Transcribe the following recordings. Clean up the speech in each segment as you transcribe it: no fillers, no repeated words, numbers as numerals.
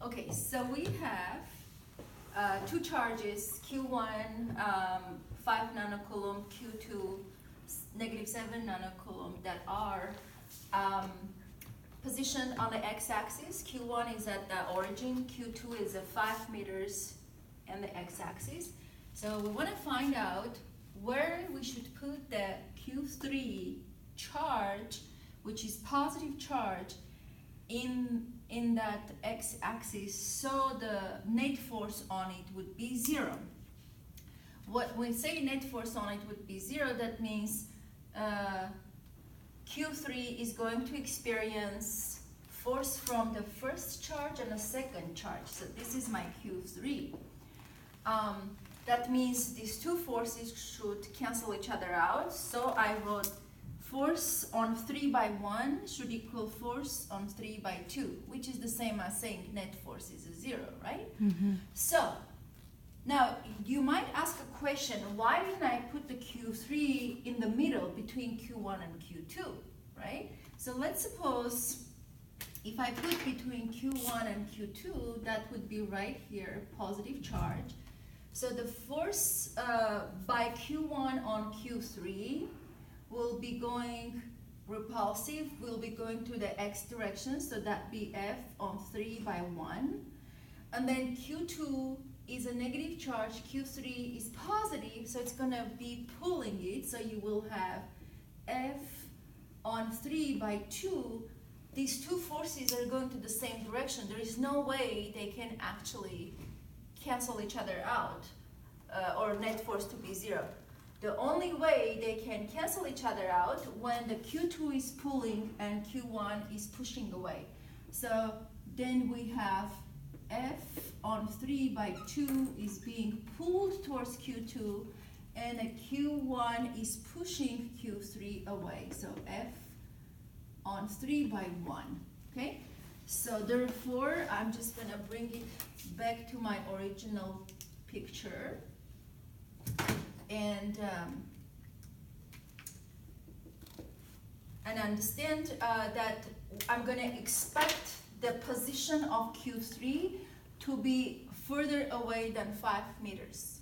Okay, so we have two charges, Q1 5 nanocoulomb, Q2 -7 nanocoulomb, that are positioned on the x-axis. Q1 is at the origin, Q2 is at 5 meters in the x-axis. So we want to find out where we should put the Q3 charge, which is positive charge, in that x-axis, so the net force on it would be 0. When we say net force on it would be 0, that means Q3 is going to experience force from the first charge and the second charge. So this is my Q3. That means these two forces should cancel each other out. So I wrote force on 3 by 1 should equal force on 3 by 2, which is the same as saying net force is 0, right? Mm-hmm. So now you might ask a question, why didn't I put the Q3 in the middle between Q1 and Q2, right? So let's suppose if I put between Q1 and Q2, that would be right here, positive charge. So the force by Q1 on Q3 will be going repulsive, will be going to the x direction, so that be F on 3 by 1. And then Q2 is a negative charge, Q3 is positive, so it's going to be pulling it, so you will have F on 3 by 2. These two forces are going to the same direction. There is no way they can actually cancel each other out, or net force to be 0. The only way they can cancel each other out when the Q2 is pulling and Q1 is pushing away. So then we have F on 3 by 2 is being pulled towards Q2, and a Q1 is pushing Q3 away. So F on 3 by 1. Okay? So therefore, I'm just going to bring it back to my original picture. And understand that I'm going to expect the position of Q3 to be further away than 5 meters.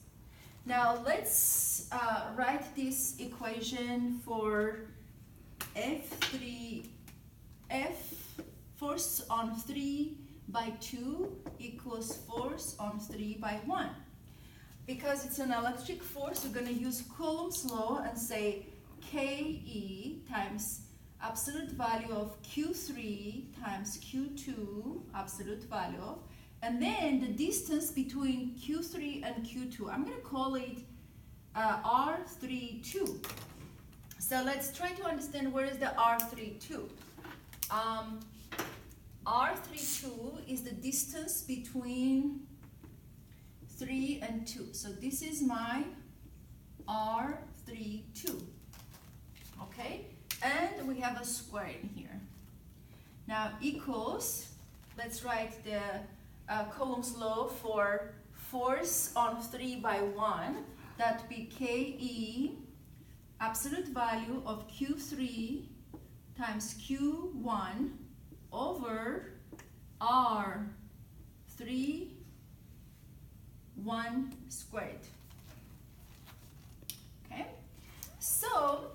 Now let's write this equation for F3, force on 3 by 2 equals force on 3 by 1. Because it's an electric force, we're going to use Coulomb's law and say Ke times absolute value of Q3 times Q2, absolute value of, and then the distance between Q3 and Q2. I'm going to call it R32. So let's try to understand where is the R32. R32 is the distance between 3 and 2. So this is my R32. Okay? And we have a square in here. Now equals, let's write the Coulomb's law for force on 3 by 1. That be Ke, absolute value of Q3 times Q1 over R3 1 squared. Okay, so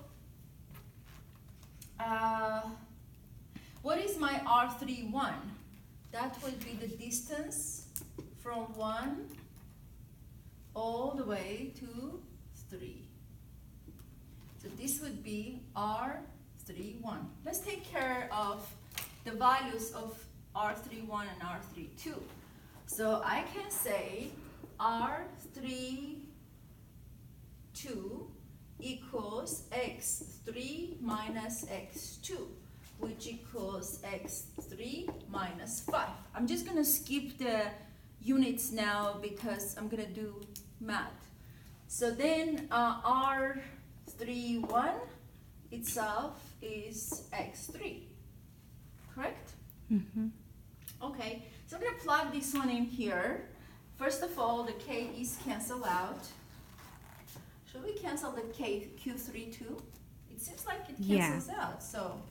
what is my R31? That will be the distance from 1 all the way to 3. So this would be R31. Let's take care of the values of R31 and R32. So I can say R32 equals x3 minus x2, which equals x3 minus 5. I'm just going to skip the units now because I'm going to do math. So then R31 itself is x3, correct? Mm-hmm. Okay, so I'm going to plug this one in here. First of all, the K's cancel out. Should we cancel the Q3 too? It seems like it cancels out. So,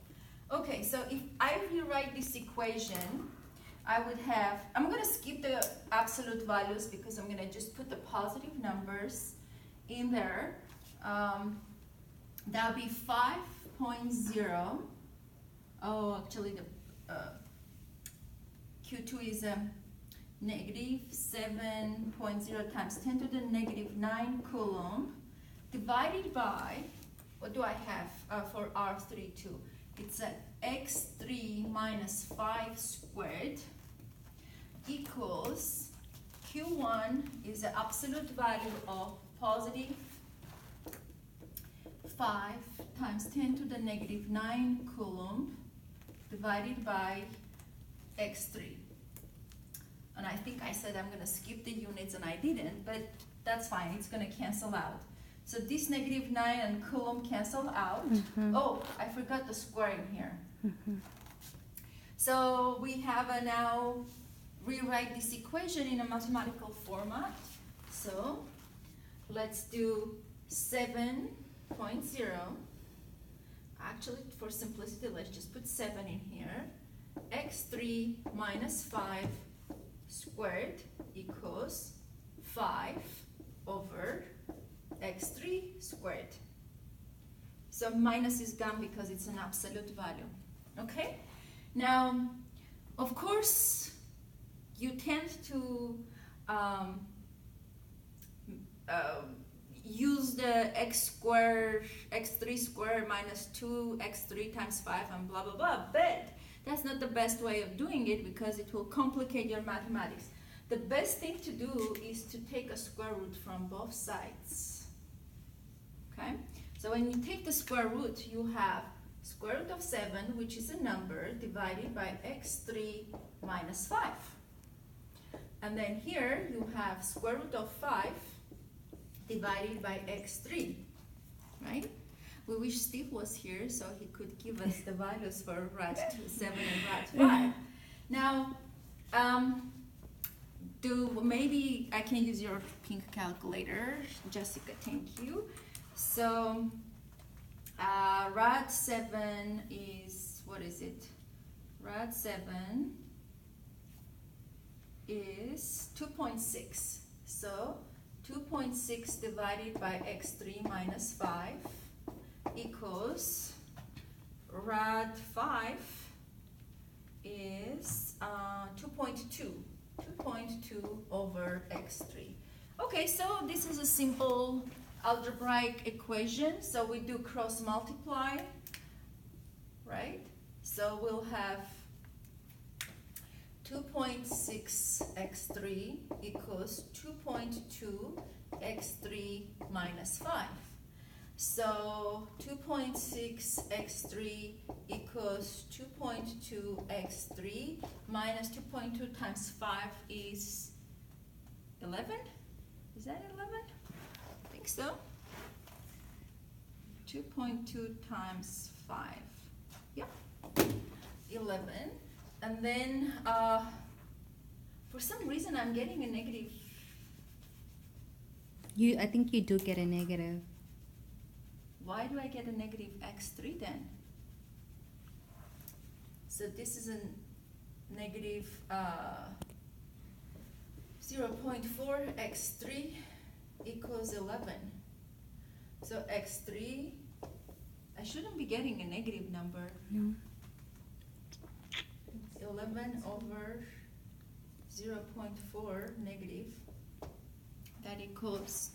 okay, so if I rewrite this equation, I would have, I'm going to skip the absolute values because I'm going to just put the positive numbers in there. That would be 5.0. Oh, actually the Q2 is negative 7.0 times 10 to the negative 9 coulomb divided by, what do I have for R32? It's x3 minus 5 squared equals Q1 is the absolute value of positive 5 times 10 to the negative 9 coulomb divided by x3. And I think I said I'm going to skip the units and I didn't, but that's fine, it's going to cancel out. So this negative 9 and coulomb cancel out. Oh, I forgot the square in here. So we have a now rewrite this equation in a mathematical format. So let's do 7.0. Actually, for simplicity, let's just put 7 in here. x3 minus 5 squared equals 5 over x3 squared. So minus is gone because it's an absolute value. Okay? Now, of course, you tend to use the x3 squared minus 2x3 times 5 and blah blah blah, but that's not the best way of doing it because it will complicate your mathematics. The best thing to do is to take a square root from both sides. Okay? So when you take the square root, you have square root of 7, which is a number, divided by x3 minus 5. And then here you have square root of 5 divided by x3, right? We wish Steve was here so he could give us the values for RAD 7 and RAD 5. Now, maybe I can use your pink calculator, Jessica, thank you. So, RAD 7 is, what is it? RAD 7 is 2.6. So, 2.6 divided by x3 minus 5 equals RAD 5 is 2.2 over x3. Okay, so this is a simple algebraic equation. So we do cross multiply, right? So we'll have 2.6 x3 equals 2.2 x3 minus 5. So 2.6 x3 equals 2.2 x3 minus 2.2 times 5 is 11? Is that 11? I think so. 2.2 times 5. Yeah, 11. And then for some reason I'm getting a negative. I think you do get a negative. Why do I get a negative x3 then? So this is a negative 0.4 x3 equals 11. So x3, I shouldn't be getting a negative number. No. 11 over 0.4 negative. That equals,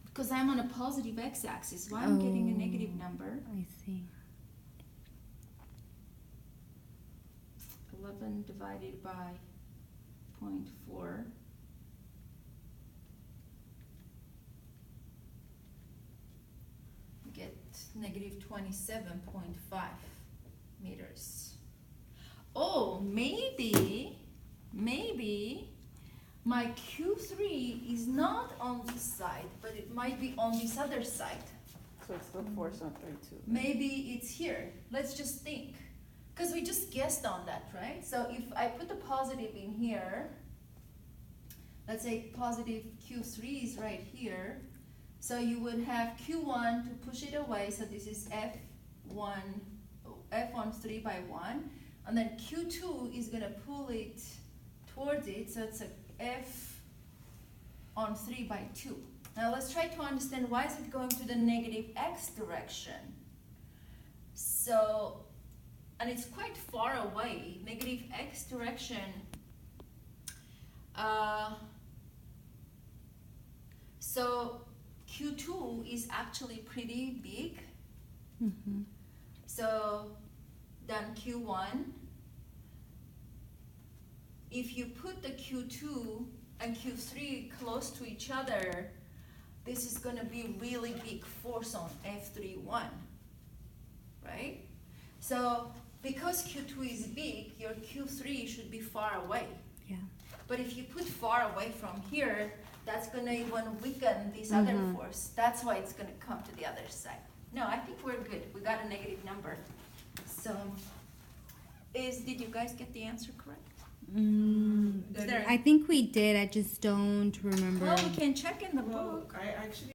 because I'm on a positive x-axis, why I'm getting a negative number? I see. 11 divided by 0.4. You get negative 27.5 meters. Oh, maybe my Q3 is not on this side, but it might be on this other side. So it's the force on 32. Maybe it's here. Let's just think. Because we just guessed on that, right? So if I put the positive in here, let's say positive Q3 is right here. So you would have Q1 to push it away. So this is F1, 3 by 1. and then Q2 is gonna pull it towards it, so it's a F on 3 by 2. Now let's try to understand why is it going to the negative X direction. So, and it's quite far away, negative X direction. So Q2 is actually pretty big. Mm-hmm. So then Q1, if you put the Q2 and Q3 close to each other, this is going to be really big force on F31, right? So because Q2 is big, your Q3 should be far away. Yeah. But if you put far away from here, that's going to even weaken this other force. That's why it's going to come to the other side. No, I think we're good. We got a negative number. So, did you guys get the answer correct? I think we did. I just don't remember. Well, we can check in the book. I actually